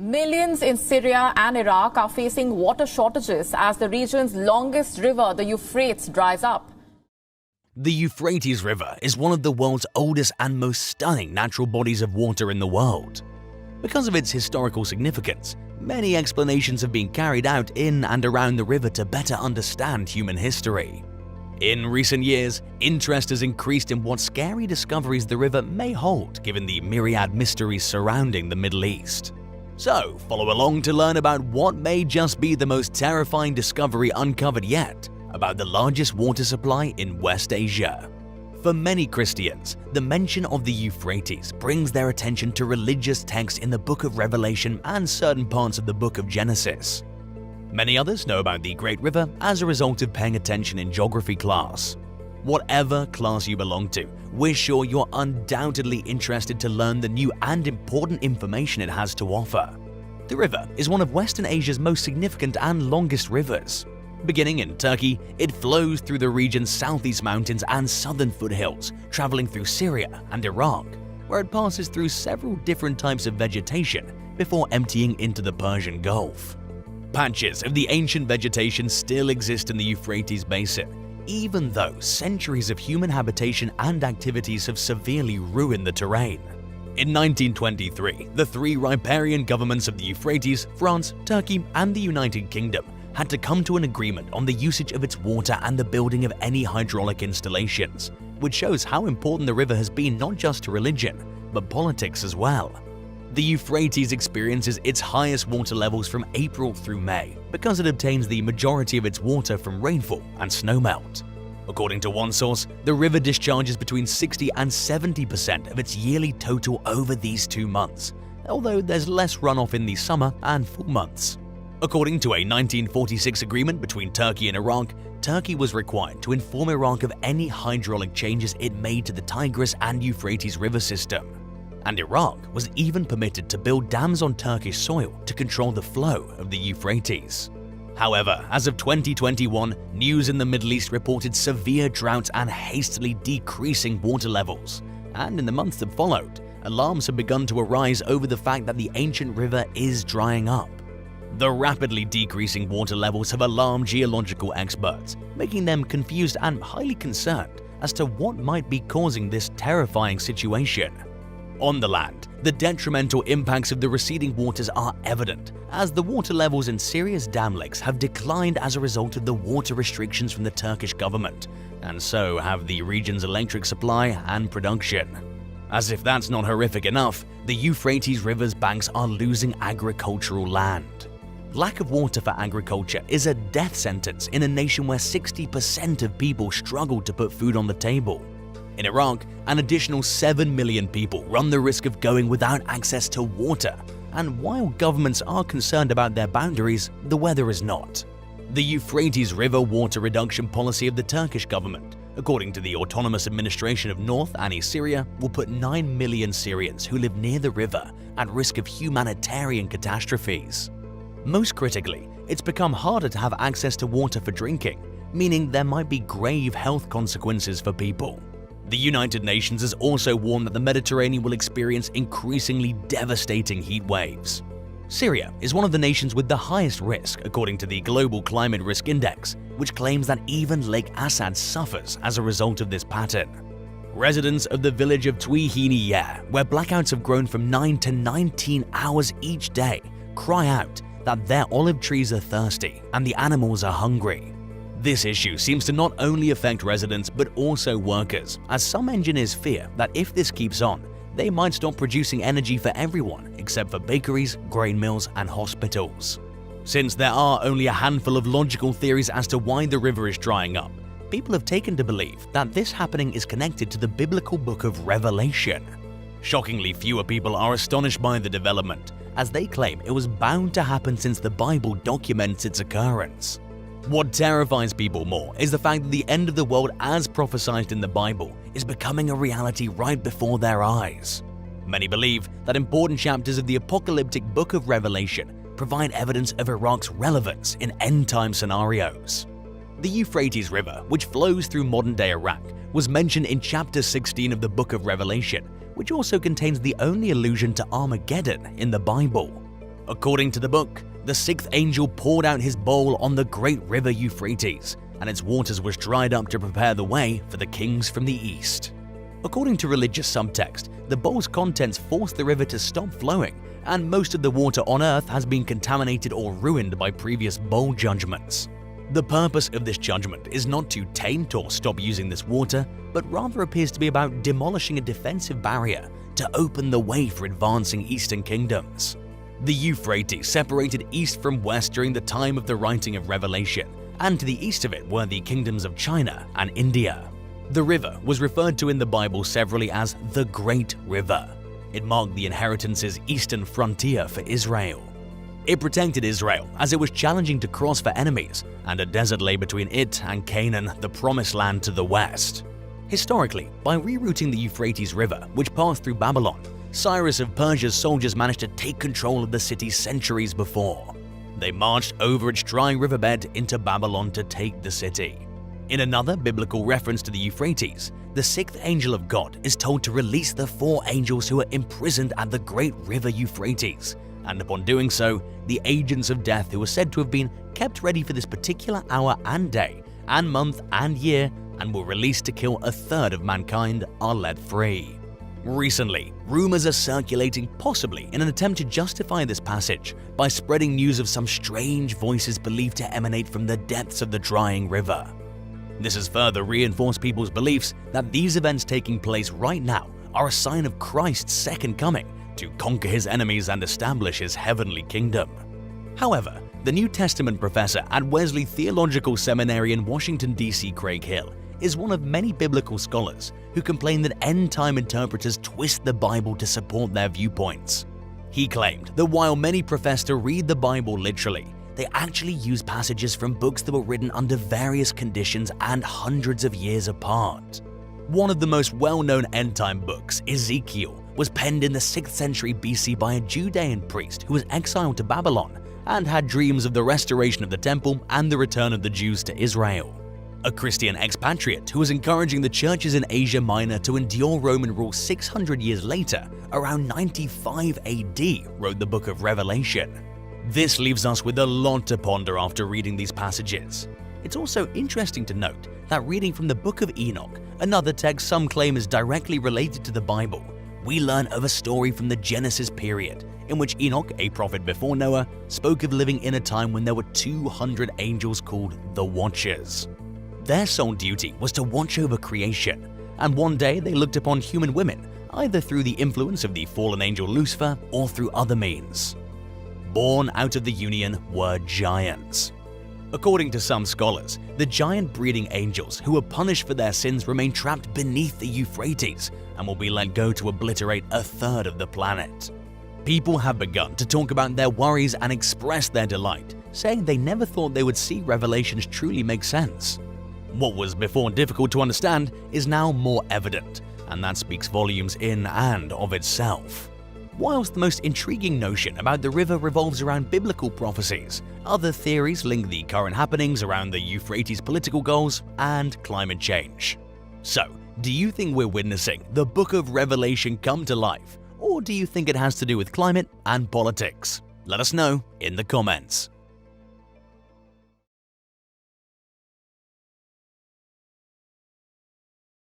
Millions in Syria and Iraq are facing water shortages as the region's longest river, the Euphrates, dries up. The Euphrates River is one of the world's oldest and most stunning natural bodies of water in the world. Because of its historical significance, many explanations have been carried out in and around the river to better understand human history. In recent years, interest has increased in what scary discoveries the river may hold given the myriad mysteries surrounding the Middle East. So, follow along to learn about what may just be the most terrifying discovery uncovered yet about the largest water supply in West Asia. For many Christians, the mention of the Euphrates brings their attention to religious texts in the Book of Revelation and certain parts of the Book of Genesis. Many others know about the Great River as a result of paying attention in geography class. Whatever class you belong to, we're sure you're undoubtedly interested to learn the new and important information it has to offer. The river is one of Western Asia's most significant and longest rivers. Beginning in Turkey, it flows through the region's southeast mountains and southern foothills, traveling through Syria and Iraq, where it passes through several different types of vegetation before emptying into the Persian Gulf. Patches of the ancient vegetation still exist in the Euphrates basin, even though centuries of human habitation and activities have severely ruined the terrain. In 1923, the three riparian governments of the Euphrates, France, Turkey, and the United Kingdom had to come to an agreement on the usage of its water and the building of any hydraulic installations, which shows how important the river has been not just to religion, but politics as well. The Euphrates experiences its highest water levels from April through May because it obtains the majority of its water from rainfall and snowmelt. According to one source, the river discharges between 60 and 70% of its yearly total over these 2 months, although there's less runoff in the summer and fall months. According to a 1946 agreement between Turkey and Iraq, Turkey was required to inform Iraq of any hydraulic changes it made to the Tigris and Euphrates river system. And Iraq was even permitted to build dams on Turkish soil to control the flow of the Euphrates. However, as of 2021, news in the Middle East reported severe droughts and hastily decreasing water levels. And in the months that followed, alarms have begun to arise over the fact that the ancient river is drying up. The rapidly decreasing water levels have alarmed geological experts, making them confused and highly concerned as to what might be causing this terrifying situation. On the land, the detrimental impacts of the receding waters are evident, as the water levels in Syria's dam lakes have declined as a result of the water restrictions from the Turkish government, and so have the region's electric supply and production. As if that's not horrific enough, the Euphrates River's banks are losing agricultural land. Lack of water for agriculture is a death sentence in a nation where 60% of people struggle to put food on the table. In Iraq, an additional 7 million people run the risk of going without access to water, and while governments are concerned about their boundaries, the weather is not. The Euphrates River water reduction policy of the Turkish government, according to the Autonomous Administration of North and East Syria, will put 9 million Syrians who live near the river at risk of humanitarian catastrophes. Most critically, it's become harder to have access to water for drinking, meaning there might be grave health consequences for people. The United Nations has also warned that the Mediterranean will experience increasingly devastating heat waves. Syria is one of the nations with the highest risk according to the Global Climate Risk Index, which claims that even Lake Assad suffers as a result of this pattern. Residents of the village of Tuihini-Yer, where blackouts have grown from 9 to 19 hours each day, cry out that their olive trees are thirsty and the animals are hungry. This issue seems to not only affect residents but also workers, as some engineers fear that if this keeps on, they might stop producing energy for everyone except for bakeries, grain mills, and hospitals. Since there are only a handful of logical theories as to why the river is drying up, people have taken to believe that this happening is connected to the biblical book of Revelation. Shockingly, fewer people are astonished by the development, as they claim it was bound to happen since the Bible documents its occurrence. What terrifies people more is the fact that the end of the world as prophesied in the Bible is becoming a reality right before their eyes. Many believe that important chapters of the apocalyptic book of Revelation provide evidence of Iraq's relevance in end-time scenarios. The Euphrates River, which flows through modern-day Iraq, was mentioned in chapter 16 of the book of Revelation, which also contains the only allusion to Armageddon in the Bible. According to the book, the sixth angel poured out his bowl on the great river Euphrates, and its waters was dried up to prepare the way for the kings from the east. According to religious subtext, the bowl's contents forced the river to stop flowing, and most of the water on earth has been contaminated or ruined by previous bowl judgments. The purpose of this judgment is not to taint or stop using this water, but rather appears to be about demolishing a defensive barrier to open the way for advancing eastern kingdoms. The Euphrates separated east from west during the time of the writing of Revelation, and to the east of it were the kingdoms of China and India. The river was referred to in the Bible severally as the Great River. It marked the inheritance's eastern frontier for Israel. It protected Israel as it was challenging to cross for enemies, and a desert lay between it and Canaan, the promised land to the west. Historically, by rerouting the Euphrates River, which passed through Babylon, Cyrus of Persia's soldiers managed to take control of the city centuries before. They marched over its dry riverbed into Babylon to take the city. In another biblical reference to the Euphrates, the sixth angel of God is told to release the 4 angels who are imprisoned at the great river Euphrates, and upon doing so, the agents of death who are said to have been kept ready for this particular hour and day, and month and year, and were released to kill a third of mankind, are let free. Recently, rumors are circulating, possibly in an attempt to justify this passage by spreading news of some strange voices believed to emanate from the depths of the drying river. This has further reinforced people's beliefs that these events taking place right now are a sign of Christ's second coming to conquer his enemies and establish his heavenly kingdom. However, the New Testament professor at Wesley Theological Seminary in Washington, D.C., Craig Hill, is one of many biblical scholars who complain that end-time interpreters twist the Bible to support their viewpoints. He claimed that while many profess to read the Bible literally, they actually use passages from books that were written under various conditions and hundreds of years apart. One of the most well-known end-time books, Ezekiel, was penned in the 6th century BC by a Judean priest who was exiled to Babylon and had dreams of the restoration of the temple and the return of the Jews to Israel. A Christian expatriate who was encouraging the churches in Asia Minor to endure Roman rule 600 years later, around 95 AD, wrote the book of Revelation. This leaves us with a lot to ponder after reading these passages. It's also interesting to note that reading from the book of Enoch, another text some claim is directly related to the Bible, we learn of a story from the Genesis period in which Enoch, a prophet before Noah, spoke of living in a time when there were 200 angels called the Watchers. Their sole duty was to watch over creation, and one day they looked upon human women, either through the influence of the fallen angel Lucifer or through other means. Born out of the union were giants. According to some scholars, the giant breeding angels who were punished for their sins remain trapped beneath the Euphrates and will be let go to obliterate a third of the planet. People have begun to talk about their worries and express their delight, saying they never thought they would see Revelations truly make sense. What was before difficult to understand is now more evident, and that speaks volumes in and of itself. Whilst the most intriguing notion about the river revolves around biblical prophecies, other theories link the current happenings around the Euphrates' political goals and climate change. So, do you think we're witnessing the Book of Revelation come to life, or do you think it has to do with climate and politics? Let us know in the comments.